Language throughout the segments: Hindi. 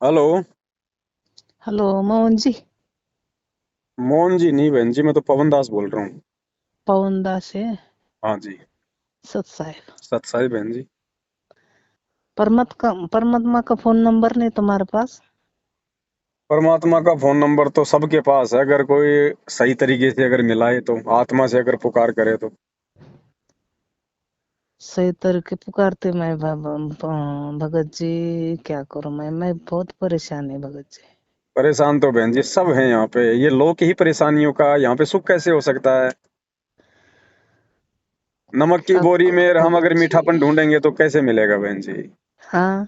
हेलो। हेलो मोहन जी। मोहन जी नहीं बहन जी, मैं तो पवन दास बोल रहा हूँ। पवन दास है। हाँ जी। सत साहेब। सत साई बहन जी। परमात्मा का फोन नंबर नहीं तुम्हारे पास? परमात्मा का फोन नंबर तो सबके पास है, अगर कोई सही तरीके से अगर मिलाए तो, आत्मा से अगर पुकार करे तो। सही तरीके पुकारते मैं भगत जी। क्या करूं मैं बहुत परेशान है भगत जी। परेशान तो बहन जी सब हैं यहाँ पे, ये लोग ही परेशानियों का, यहाँ पे सुख कैसे हो सकता है? नमक की क्या बोरी में करूं हम भगत अगर जी। मीठापन ढूंढेंगे तो कैसे मिलेगा बहन जी? हाँ।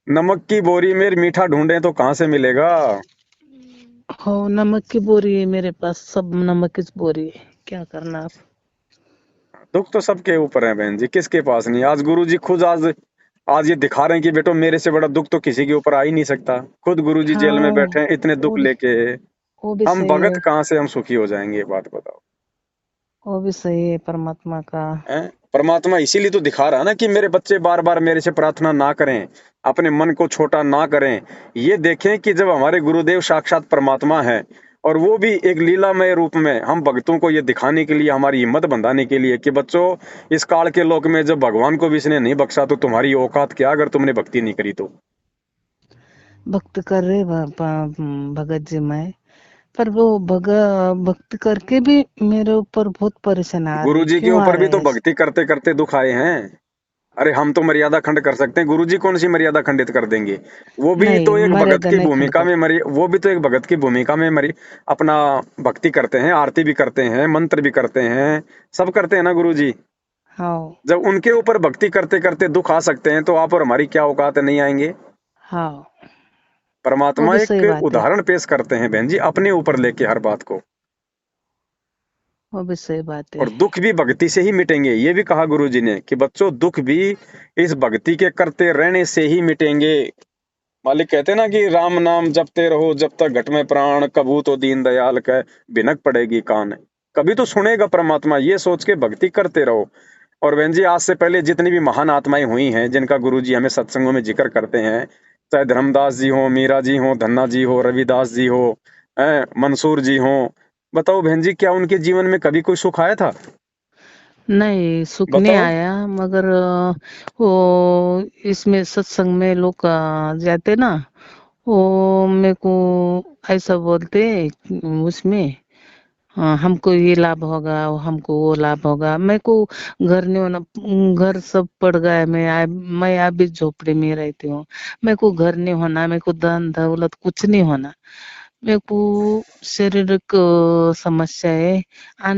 नमक की बोरी में मीठा ढूंढे तो कहाँ से मिलेगा? हो नमक की बोरी है मेरे पास, सब नमक की बोरी है। क्या करना आप? दुख तो सबके ऊपर है बहन जी, किसके पास नहीं। आज गुरु जी खुद आज आज ये दिखा रहे हैं कि बेटो मेरे से बड़ा दुख तो किसी के ऊपर आ ही नहीं सकता। खुद गुरु जी जेल में हाँ। बैठे हैं इतने दुख वो भी लेके। वो भी हम सही भगत है। कहाँ से हम सुखी हो जाएंगे, ये बात बताओ। वो भी सही है परमात्मा का। हैं? परमात्मा इसीलिए तो दिखा रहा है ना कि मेरे बच्चे बार बार मेरे से प्रार्थना ना करें, अपने मन को छोटा ना करें। ये देखें कि जब हमारे गुरुदेव साक्षात परमात्मा है, और वो भी एक लीलामय रूप में हम भक्तों को ये दिखाने के लिए, हमारी हिम्मत बंधाने के लिए कि बच्चों, इस काल के लोक में जब भगवान को भी इसने नहीं बख्शा तो तुम्हारी औकात क्या अगर तुमने भक्ति नहीं करी तो। भक्त कर रहे भगत जी मैं। पर वो भक्ति करके भी मेरे ऊपर बहुत परेशान आ रही गुरु है, जी के क्यों आ ऊपर भी रहे तो हैं ऐसे? भक्ति करते करते दुख आए हैं। अरे हम तो मर्यादा खंड कर सकते हैं, गुरुजी कौन सी मर्यादा खंडित कर देंगे? वो भी नहीं, तो एक भगत मर्यादा की नहीं खंड भूमिका में करते। मरी, वो भी तो एक भगत की भूमिका में मरी। अपना भक्ति करते हैं, आरती भी करते हैं, मंत्र भी करते हैं, सब करते हैं ना गुरुजी। हाँ। जब उनके ऊपर भक्ति करते करते दुख आ सकते हैं तो आप और हमारी क्या औकात है, नहीं आएंगे? हाँ। वो परमात्मा भी एक सही बात है। उदाहरण पेश करते हैं बहन जी, अपने ऊपर लेके हर बात को। वो भी सही बात और है। दुख भी भक्ति से ही मिटेंगे, ये भी कहा गुरुजी ने कि बच्चों दुख भी इस भक्ति के करते रहने से ही मिटेंगे। मालिक कहते हैं ना कि राम नाम जपते रहो जब तक घट में प्राण, कबू तो दीन दयाल कह भिनक पड़ेगी कान। कभी तो सुनेगा परमात्मा, ये सोच के भक्ति करते रहो। और बहन जी आज से पहले जितनी भी महान आत्माएं हुई हैं जिनका गुरु जी हमें सत्संगों में जिक्र करते हैं, चाहे धर्मदास जी हो, मीरा जी हो, धन्ना जी हो, रविदास जी हो, मंसूर जी हो, बताओ बहन जी क्या उनके जीवन में कभी कोई सुख आया था? नहीं, सुख नहीं बताओ। आया, मगर वो इसमें सत्संग में लोग जाते ना, वो मेरे को ऐसा बोलते उसमें। हाँ, हमको ये लाभ होगा, हमको वो लाभ होगा। मेरे को घर नहीं होना। घर सब पड़ गया है। मैं अभी झोपड़ी में रहती हूँ। मेरे को घर नहीं होना, मेरे को धन दौलत कुछ नहीं होना। मेरे को शारीरिक समस्या है। अन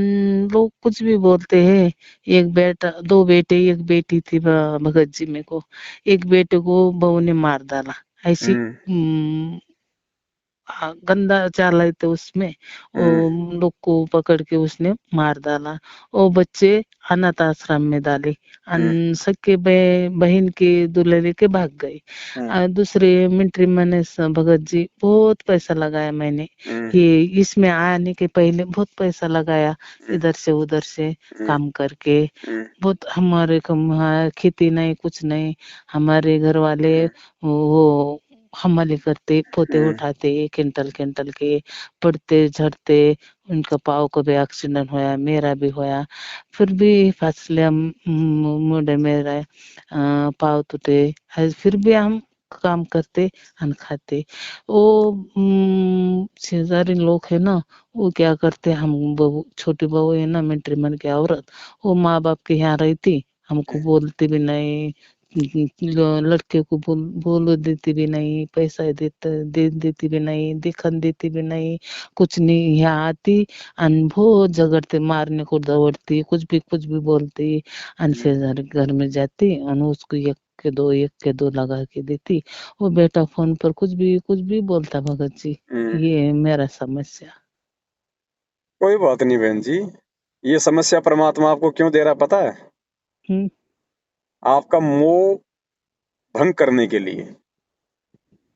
लोग कुछ भी बोलते हैं। एक बेटा, दो बेटे, एक बेटी थी भगत जी। मेरे को एक बेटे को बहू ने मार डाला। ऐसी हम्म। गंदा चाल है तो उसमें वो हम्म। लोग को पकड़ के उसने मार डाला। वो बच्चे अनाथ आश्रम में डाले। हम्म। सके बहन के दूल्हे लेके भाग गए। हम्म। दूसरे मिलिट्री मैंने भगत जी बहुत पैसा लगाया मैंने। हम्म। ये इसमें आने के पहले बहुत पैसा लगाया, हम्म। इधर से उधर से हम्म। काम करके। हम्म। बहुत हमारे हाँ, खेती नहीं कुछ नहीं। हमारे घर वाले हम्म। वो हमाले करते, पोते हम्म। उठाते किंटल किंटल के, पड़ते झड़ते। उनका पाँव को भी एक्सीडेंट होया, मेरा भी होया। फिर भी फासले हम मुंडे मेरा पाँव टूटे है, फिर भी हम काम करते अन खाते। वो शेजारी लोग है ना, वो क्या करते, हम बहू, छोटी बहू है ना, मिलिट्री मैन की औरत, वो माँ बाप के यहाँ रहती, हमको बोलती भी नहीं। लड़के को बोल देती भी नहीं, पैसा दे देती भी नहीं, दिखन देती भी नहीं, कुछ नहीं। यहाँ आती अन बहुत झगड़ते, मारने को दौड़ती, कुछ भी बोलती। हम्म। अनसे घर में जाती और उसको एक के दो लगा के देती। वो बेटा फोन पर कुछ भी बोलता भगत जी। हम्म। ये है मेरा समस्या। कोई बात नहीं बहन जी, ये समस्या परमात्मा आपको क्यों दे रहा पता है? हम्म। आपका मोह भंग करने के लिए,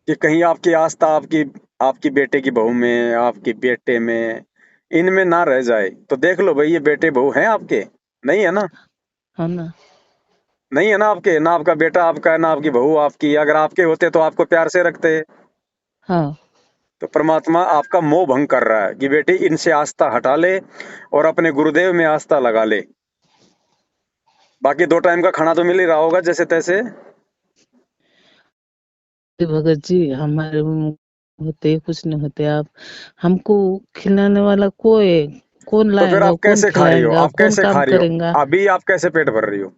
कि कहीं आपकी आस्था आपकी आपकी बेटे की बहू में, आपके बेटे में, इनमें ना रह जाए। तो देख लो भाई, ये बेटे बहू हैं आपके? नहीं है ना? है ना? नहीं है ना आपके, ना आपका बेटा आपका है, ना आपकी बहू आपकी। अगर आपके होते तो आपको प्यार से रखते, हाँ तो परमात्मा आपका मोह भंग कर रहा है कि बेटी इनसे आस्था हटा ले और अपने गुरुदेव में आस्था लगा ले। बाकी 2 टाइम का खाना तो मिल ही रहा होगा जैसे तैसे। भगत जी, हमारे होते कुछ नहीं होते आप। हमको खिलाने वाला कोई, कौन तो फिर लाएगा, आप कौन कैसे खा रही हो? खिलाएगा, आप कौन कैसे काम खा रही हो? करेगा। अभी आप कैसे पेट भर रही हो?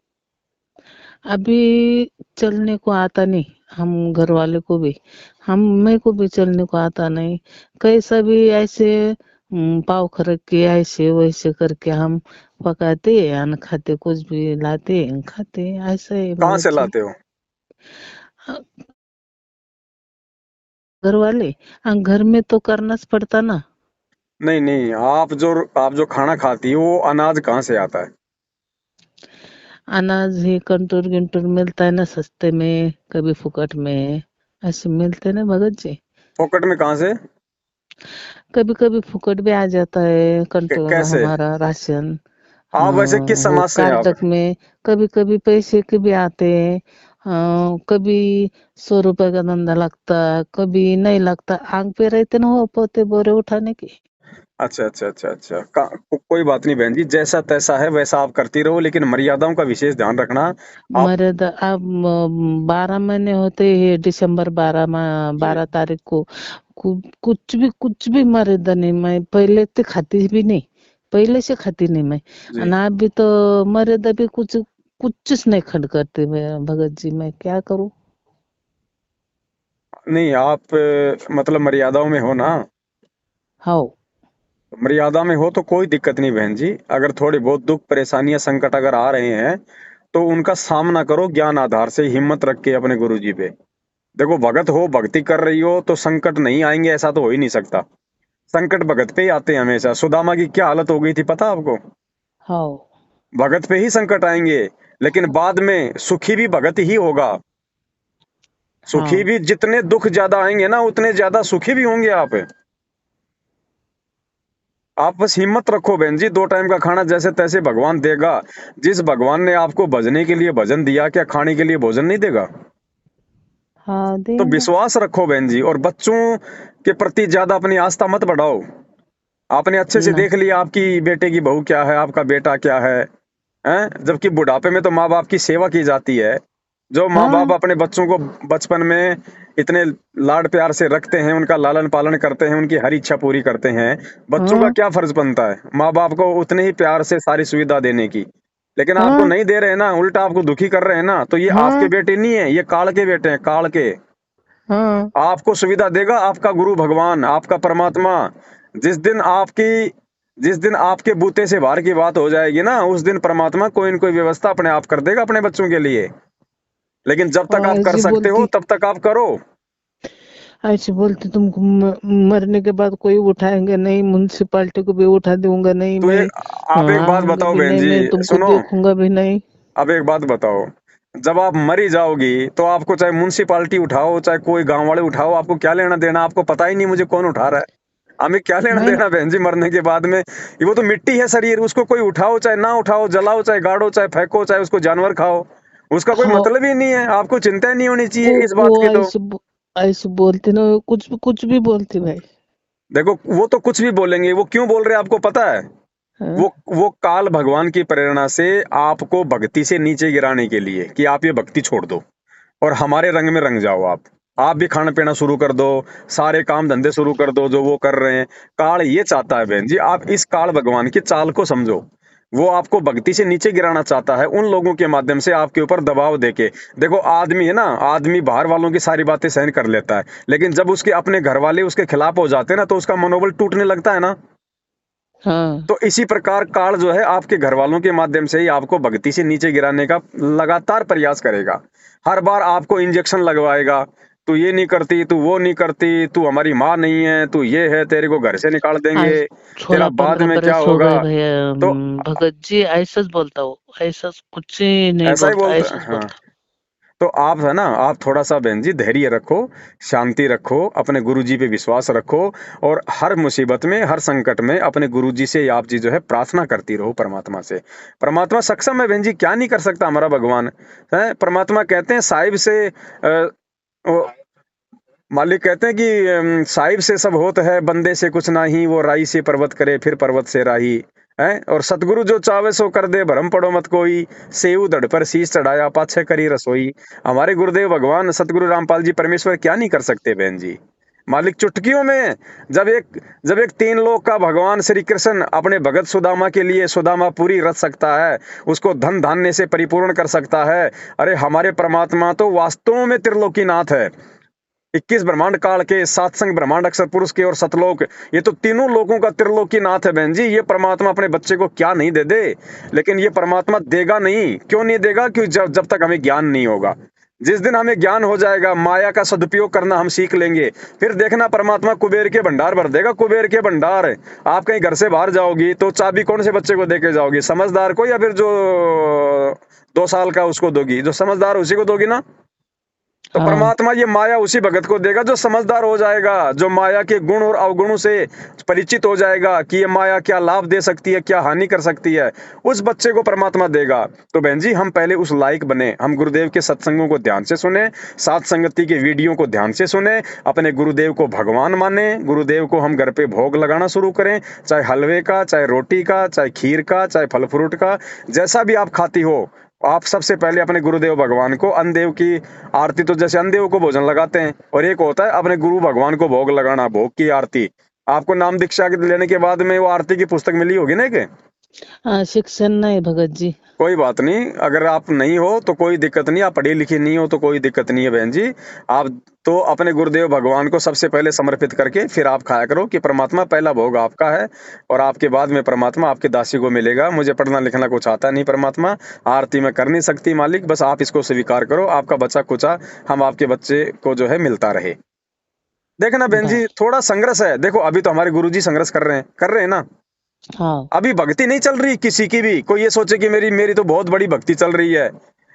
अभी चलने को आता नहीं, हम घर वाले को भी, हम मेरे को भी चलने को आता नहीं। कैसा भी ऐसे पाव खरक के ऐसे वैसे करके हम पकाते और खाते, कुछ भी लाते खाते, ऐसा है कहाँ भगत से जी। लाते हो? हाँ, घर वाले, हाँ, घर में तो करना पड़ता ना। नहीं नहीं, आप जो खाना खाती हो वो अनाज कहाँ से आता है? अनाज ही कंटोर गिंटोर मिलता है ना सस्ते में, कभी फुकट में, ऐसे मिलते ना भगत जी। फोकट में कहाँ से? कभी कभी फुकट भी आ जाता है कंटोर, कैसे? हमारा राशन। आप वैसे किस वो समाज से हैं आप? कार्डक में कभी कभी पैसे के भी आते हैं। कभी 100 रुपए का धंधा लगता, कभी नहीं लगता, आंग पे रहते ना हो पोते बोरे उठाने की। अच्छा अच्छा अच्छा अच्छा, कोई बात नहीं बहन जी, जैसा तैसा है वैसा आप करती रहो, लेकिन मर्यादाओं का विशेष ध्यान रखना। आप मर्यादा अब 12 महीने होते हैं, दिसंबर 12 तारीख को कुछ भी मर्यादा नहीं। मैं पहले तो खाती भी नहीं, पहले से खाती नहीं मैं। जी, और आप भी तो मर्यादा भी कुछ कुछ नहीं खंड करते मैं भगत जी, मैं क्या करूं। नहीं आप मतलब मर्यादाओं में हो ना? हाँ मर्यादा में हो तो कोई दिक्कत नहीं बहन जी। अगर थोड़ी बहुत दुख परेशानियां संकट अगर आ रहे हैं तो उनका सामना करो ज्ञान आधार से, हिम्मत रख के अपने गुरु जी पे। देखो, भगत हो, भक्ति कर रही हो तो संकट नहीं आएंगे ऐसा तो हो ही नहीं सकता। संकट भगत पे ही आते हैं हमेशा। सुदामा की क्या हालत हो गई थी पता आपको? हाँ भगत पे ही संकट आएंगे, लेकिन बाद में सुखी भी भगत ही होगा। सुखी हाँ भी, जितने दुख ज्यादा आएंगे ना उतने ज्यादा सुखी भी होंगे आप बस हिम्मत रखो बहन जी। 2 टाइम का खाना जैसे तैसे भगवान देगा। जिस भगवान ने आपको भजने के लिए भजन दिया, क्या खाने के लिए भोजन नहीं देगा? हाँ तो देगा। विश्वास रखो बहन जी, और बच्चों के प्रति ज्यादा अपनी आस्था मत बढ़ाओ। आपने अच्छे से ना देख लिया आपकी बेटे की बहू क्या है, आपका बेटा क्या है, हैं? जबकि बुढ़ापे में तो माँ बाप की सेवा की जाती है। जो माँ बाप हाँ अपने बच्चों को बचपन में इतने लाड प्यार से रखते हैं, उनका लालन पालन करते हैं, उनकी हर इच्छा पूरी करते हैं, बच्चों का हाँ क्या फर्ज बनता है माँ बाप को उतने ही प्यार से सारी सुविधा देने की। लेकिन आपको हाँ नहीं दे रहे हैं ना, उल्टा आपको दुखी कर रहे हैं ना, तो ये आपके हाँ बेटे नहीं है, ये काल के बेटे हैं, काल के। हाँ आपको सुविधा देगा आपका गुरु भगवान, आपका परमात्मा। जिस दिन आपकी जिस दिन आपके बूते से बाहर की बात हो जाएगी ना, उस दिन परमात्मा कोई न कोई व्यवस्था अपने आप कर देगा अपने बच्चों के लिए। लेकिन जब तक हाँ आप कर ऐसी सकते हो बोलती, तब तक आप करो। ऐसे बोलते तुमको मरने के बाद कोई उठाएंगे नहीं, म्यूनसिपालिटी को भी उठा दूंगा नहीं तो ये मैं, आप एक बात आऊंगा बताओ भी बहन नहीं जी, मैं, तुमको सुनो, देखूंगा भी नहीं। अब एक बात बताओ, जब आप मरी जाओगी तो आपको चाहे म्यूनसिपालिटी उठाओ चाहे कोई गांव वाले उठाओ, आपको क्या लेना देना? आपको पता ही नहीं मुझे कौन उठा रहा है। हमें क्या लेना मैं देना बहन जी मरने के बाद में? ये वो तो मिट्टी है शरीर, उसको कोई उठाओ चाहे ना उठाओ, जलाओ चाहे गाड़ो चाहे फेंको चाहे उसको जानवर खाओ, उसका कोई हाँ, मतलब ही नहीं है। आपको चिंता ही नहीं होनी वो चाहिए इस वो बात की तो। ऐसे बोलते ना, कुछ भी बोलते भाई। देखो, वो तो कुछ भी बोलेंगे, वो क्यों बोल रहे हैं आपको पता है? हाँ वो काल भगवान की प्रेरणा से आपको भक्ति से नीचे गिराने के लिए कि आप ये भक्ति छोड़ दो और हमारे रंग में रंग जाओ। आप भी खाना पीना शुरू कर दो, सारे काम धंधे शुरू कर दो जो वो कर रहे हैं। काल ये चाहता है बहन जी, आप इस काल भगवान की चाल को समझो। वो आपको भक्ति से नीचे गिराना चाहता है उन लोगों के माध्यम से आपके ऊपर दबाव देके। देखो, आदमी है ना, आदमी बाहर वालों की सारी बातें सहन कर लेता है, लेकिन जब उसके अपने घर वाले उसके खिलाफ हो जाते हैं ना तो उसका मनोबल टूटने लगता है ना। हाँ तो इसी प्रकार काल जो है आपके घर वालों के माध्यम से ही आपको भक्ति से नीचे गिराने का लगातार प्रयास करेगा। हर बार आपको इंजेक्शन लगवाएगा, तू ये नहीं करती, तू वो नहीं करती, तू हमारी माँ नहीं है, तू ये है, तेरे को घर से निकाल आज देंगे, तेरा सोलह बाद पंद्रह में क्या बरस हो होगा। गए भैया। तो भगत जी ऐसा बोलता हो, ऐसा कुछ ही नहीं ऐसा ही बोलता, बोलता ऐसा हाँ। बोलता। तो आप है ना, आप थोड़ा सा बहन जी धैर्य रखो, शांति रखो, अपने गुरु जी पे विश्वास रखो, और हर मुसीबत में हर संकट में अपने गुरु जी से आप जी जो है प्रार्थना करती रहो परमात्मा से। परमात्मा सक्षम है बहन जी, क्या नहीं कर सकता हमारा भगवान है। परमात्मा कहते हैं साहिब से मालिक कहते हैं कि साहिब से सब होत है, बंदे से कुछ नाही, वो राई से पर्वत करे, फिर पर्वत से राही है। और सतगुरु जो चावे सो कर दे, भरम पड़ो मत कोई, सेऊ धड़ पर शीश चढ़ाया, पाछे करी रसोई। हमारे गुरुदेव भगवान सतगुरु रामपाल जी परमेश्वर क्या नहीं कर सकते बहन जी। मालिक चुटकियों में, जब एक तीन लोक का भगवान श्री कृष्ण अपने भगत सुदामा के लिए सुदामा पूरी रच सकता है, उसको धन धान्य से परिपूर्ण कर सकता है। अरे हमारे परमात्मा तो वास्तव में त्रिलोकीनाथ है। 21 ब्रह्मांड काल के, सातसंग ब्रह्मांड अक्षर पुरुष के और सतलोक, ये तो तीनों लोगों का त्रिलोकीनाथ है बहन जी। ये परमात्मा अपने बच्चे को क्या नहीं दे दे, लेकिन ये परमात्मा देगा नहीं। क्यों नहीं देगा? क्योंकि जब तक हमें ज्ञान नहीं होगा। जिस दिन हमें ज्ञान हो जाएगा, माया का सदुपयोग करना हम सीख लेंगे, फिर देखना परमात्मा कुबेर के भंडार भर देगा। कुबेर के भंडार। आप कहीं घर से बाहर जाओगी तो चाबी कौन से बच्चे को देके जाओगी? समझदार को, या फिर जो 2 साल का उसको दोगी? जो समझदार उसी को दोगी ना। तो हाँ परमात्मा ये माया उसी भगत को देगा जो समझदार हो जाएगा, जो माया के गुण और अवगुणों से परिचित हो जाएगा कि ये माया क्या लाभ दे सकती है, क्या हानि कर सकती है, उस बच्चे को परमात्मा देगा। तो बहन जी, हम पहले उस लायक बने, हम गुरुदेव के सत्संगों को ध्यान से सुने, सात संगति के वीडियो को ध्यान से सुने, अपने गुरुदेव को भगवान माने, गुरुदेव को हम घर पे भोग लगाना शुरू करें, चाहे हलवे का, चाहे रोटी का, चाहे खीर का, चाहे फल फ्रूट का, जैसा भी आप खाती हो। आप सबसे पहले अपने गुरुदेव भगवान को, अनदेव की आरती तो जैसे अनदेव को भोजन लगाते हैं, और एक होता है अपने गुरु भगवान को भोग लगाना, भोग की आरती। आपको नाम दीक्षा लेने के बाद में वो आरती की पुस्तक मिली होगी ना कि? शिक्षण नहीं भगत जी। कोई बात नहीं, अगर आप नहीं हो तो कोई दिक्कत नहीं, आप पढ़ी लिखी नहीं हो तो कोई दिक्कत नहीं है बहन जी। आप तो अपने गुरुदेव भगवान को सबसे पहले समर्पित करके फिर आप खाया करो कि परमात्मा पहला भोग आपका है, और आपके बाद में परमात्मा आपके दासी को मिलेगा। मुझे पढ़ना लिखना कुछ आता नहीं परमात्मा, आरती में कर नहीं सकती मालिक, बस आप इसको स्वीकार करो, आपका बचा कुचा हम आपके बच्चे को जो है मिलता रहे। देखना बहन जी, थोड़ा संघर्ष है। देखो अभी तो हमारे गुरुजी संघर्ष कर रहे हैं ना। हाँ अभी भक्ति नहीं चल रही किसी की भी। कोई ये सोचे कि मेरी मेरी तो बहुत बड़ी भक्ति चल रही है,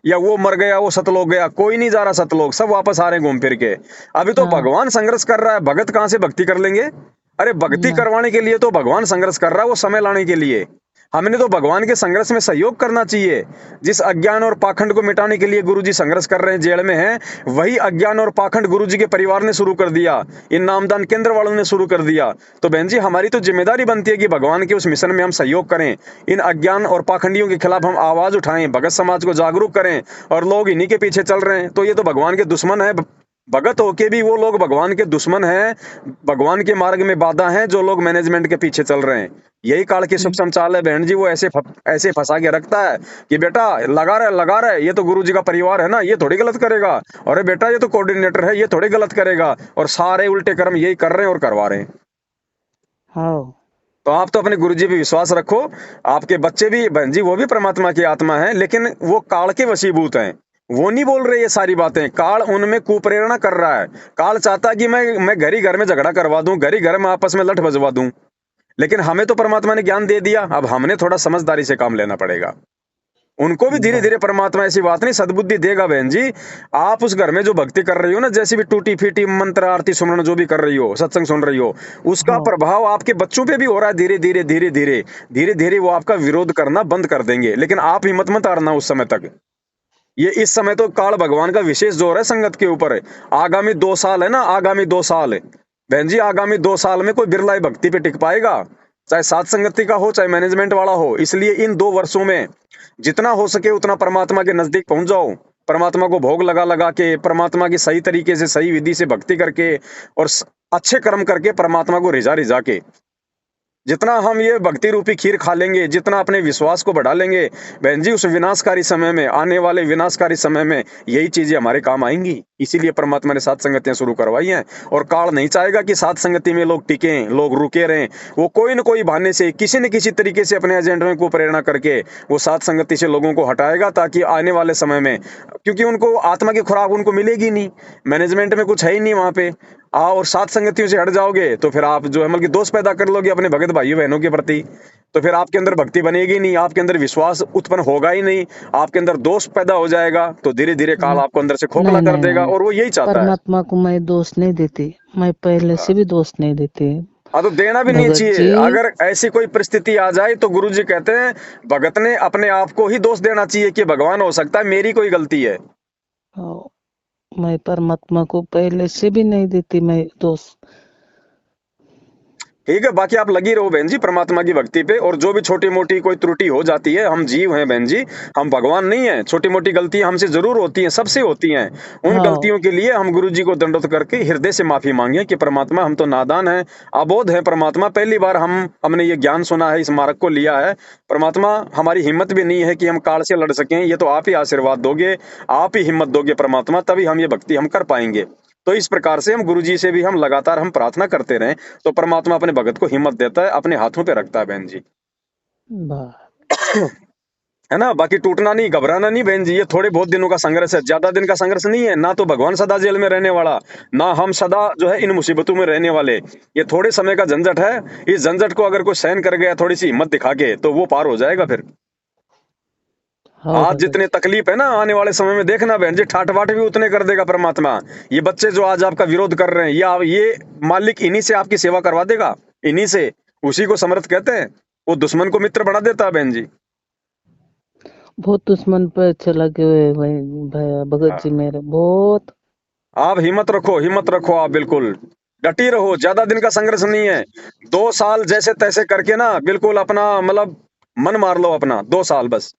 या वो मर गया वो सतलोक गया, कोई नहीं जा रहा सतलोक, सब वापस आ रहे हैं घूम फिर के। अभी तो हाँ भगवान संघर्ष कर रहा है, भगत कहां से भक्ति कर लेंगे? अरे भक्ति ना करवाने के लिए तो भगवान संघर्ष कर रहा है, वो समय लाने के लिए। हमने तो भगवान के संघर्ष में सहयोग करना चाहिए। जिस अज्ञान और पाखंड को मिटाने के लिए गुरुजी संघर्ष कर रहे हैं, जेल में हैं, वही अज्ञान और पाखंड गुरुजी के परिवार ने शुरू कर दिया, इन नामदान केंद्र वालों ने शुरू कर दिया। तो बहन जी, हमारी तो जिम्मेदारी बनती है कि भगवान के उस मिशन में हम सहयोग करें, इन अज्ञान और पाखंडियों के खिलाफ हम आवाज उठाएं, भगत समाज को जागरूक करें। और लोग इन्हीं के पीछे चल रहे हैं, तो ये तो भगवान के दुश्मन है। भगत होके भी वो लोग भगवान के दुश्मन हैं, भगवान के मार्ग में बाधा हैं, जो लोग मैनेजमेंट के पीछे चल रहे हैं। यही काल की सूक्ष्म चाल है बहन जी। वो ऐसे फंसा के रखता है कि बेटा लगा रहा है, ये तो गुरु जी का परिवार है ना, ये थोड़ी गलत करेगा। अरे बेटा ये तो कोऑर्डिनेटर है, ये थोड़ी गलत करेगा। और सारे उल्टे कर्म यही कर रहे हैं और करवा रहे हैं। हाँ तो आप तो अपने गुरु जी पे विश्वास रखो। आपके बच्चे भी बहन जी, वो भी परमात्मा की आत्मा है, लेकिन वो काल के वशीभूत हैं। वो नहीं बोल रहे ये सारी बातें, काल उनमें कुप्रेरणा कर रहा है। काल चाहता है कि मैं घर में झगड़ा करवा दूं, घर में आपस में लठ बजवा दूं। लेकिन हमें तो परमात्मा ने ज्ञान दे दिया, अब हमने थोड़ा समझदारी से काम लेना पड़ेगा। उनको भी धीरे बस धीरे परमात्मा, ऐसी बात नहीं, सद्बुद्धि देगा बहन जी। आप उस घर में जो भक्ति कर रही हो ना, जैसी भी टूटी फीटी मंत्र आरती सुमरण जो भी कर रही हो, सत्संग सुन रही हो, उसका हाँ प्रभाव आपके बच्चों पे भी हो रहा है। धीरे धीरे वो आपका विरोध करना बंद कर देंगे। लेकिन आप हिम्मत मत हारना उस समय तक। ये इस समय तो काल भगवान का विशेष जोर है संगत के ऊपर। आगामी 2 साल है ना, आगामी 2 साल बहन जी, आगामी 2 साल में कोई बिरला भक्ति पे टिक पाएगा, चाहे सात संगति का हो, चाहे मैनेजमेंट वाला हो। इसलिए इन 2 वर्षों में जितना हो सके उतना परमात्मा के नजदीक पहुंच जाओ। परमात्मा को भोग लगा के, परमात्मा की सही तरीके से, सही विधि से भक्ति करके, और अच्छे कर्म करके परमात्मा को रिझा के, जितना हम ये भक्ति रूपी खीर खा लेंगे, जितना अपने विश्वास को बढ़ा लेंगे बहन जी, उस विनाशकारी समय में, आने वाले विनाशकारी समय में यही चीजें हमारे काम आएंगी। इसीलिए परमात्मा ने सात संगतियां शुरू करवाई हैं। और काल नहीं चाहेगा कि सात संगति में लोग टिकें, लोग रुके रहें। वो कोई न कोई बहाने से, किसी न किसी तरीके से अपने एजेंडे को प्रेरणा करके वो सात संगति से लोगों को हटाएगा, ताकि आने वाले समय में, क्योंकि उनको आत्मा की खुराक उनको मिलेगी नहीं, मैनेजमेंट में कुछ है ही नहीं वहां पे। और सात संगतियों से हट जाओगे तो फिर आप जो है मतलब दोष पैदा कर लोगे अपने भगत भाइयों बहनों के प्रति, तो फिर आपके अंदर भक्ति बनेगी नहीं, आपके अंदर विश्वास उत्पन्न होगा ही नहीं, आपके अंदर दोष पैदा हो जाएगा। तो धीरे धीरे काल आपको अंदर से खोखला नहीं कर नहीं देगा, नहीं, और वो यही चाहता है। परमात्मा को मैं दोष नहीं देती, मैं पहले से भी दोष नहीं देती हाँ, तो देना भी नहीं भगत चाहिए। जी। अगर ऐसी कोई परिस्थिति आ जाए तो गुरु जी कहते हैं भगत ने अपने आप को ही दोष देना चाहिए कि भगवान हो सकता है मेरी कोई गलती है। मैं परमात्मा को पहले से भी नहीं देती मैं दोष। ठीक है, बाकी आप लगी रहो बहन जी परमात्मा की भक्ति पे, और जो भी छोटी मोटी कोई त्रुटि हो जाती है, हम जीव हैं बहन जी, हम भगवान नहीं है। छोटी मोटी गलतियां हमसे जरूर होती हैं, सबसे होती हैं। उन हाँ गलतियों के लिए हम गुरु जी को दंडवत करके हृदय से माफी मांगे कि परमात्मा हम तो नादान हैं, अबोध है परमात्मा, पहली बार हमने ये ज्ञान सुना है, इस मार्ग को लिया है परमात्मा, हमारी हिम्मत भी नहीं है कि हम काल से लड़ सकें, ये तो आप ही आशीर्वाद दोगे, आप ही हिम्मत दोगे परमात्मा, तभी हम ये भक्ति हम कर पाएंगे। तो इस प्रकार से हम गुरु जी से भी हम लगातार हम प्रार्थना करते रहें, तो परमात्मा अपने भगत को हिम्मत देता है, अपने हाथों पे रखता है बहन जी। बा- है ना, बाकी टूटना नहीं, घबराना नहीं बहन जी, ये थोड़े बहुत दिनों का संघर्ष है, ज्यादा दिन का संघर्ष नहीं है। ना तो भगवान सदा जेल में रहने वाला, ना हम सदा जो है इन मुसीबतों में रहने वाले, ये थोड़े समय का झंझट है। इस झंझट को अगर कोई सहन कर गया थोड़ी सी हिम्मत दिखा के, तो वो पार हो जाएगा फिर। हाँ आज भगत जितने जी। तकलीफ है ना, आने वाले समय में देखना बहन जी, ठाट बाट भी उतने कर देगा परमात्मा। ये बच्चे जो आज आपका विरोध कर रहे हैं, ये मालिक इन्हीं से आपकी सेवा करवा देगा, इन्हीं से। उसी को समर्थ कहते हैं, वो दुश्मन को मित्र बना देता है बहन जी। बहुत दुश्मन पे चला गए भाई, भाई भगत जी हाँ। मेरे बहुत। आप हिम्मत रखो, हिम्मत रखो, आप बिल्कुल डटी रहो, ज्यादा दिन का संघर्ष नहीं है। 2 साल जैसे तैसे करके ना बिल्कुल अपना मतलब मन मार लो अपना, 2 साल बस।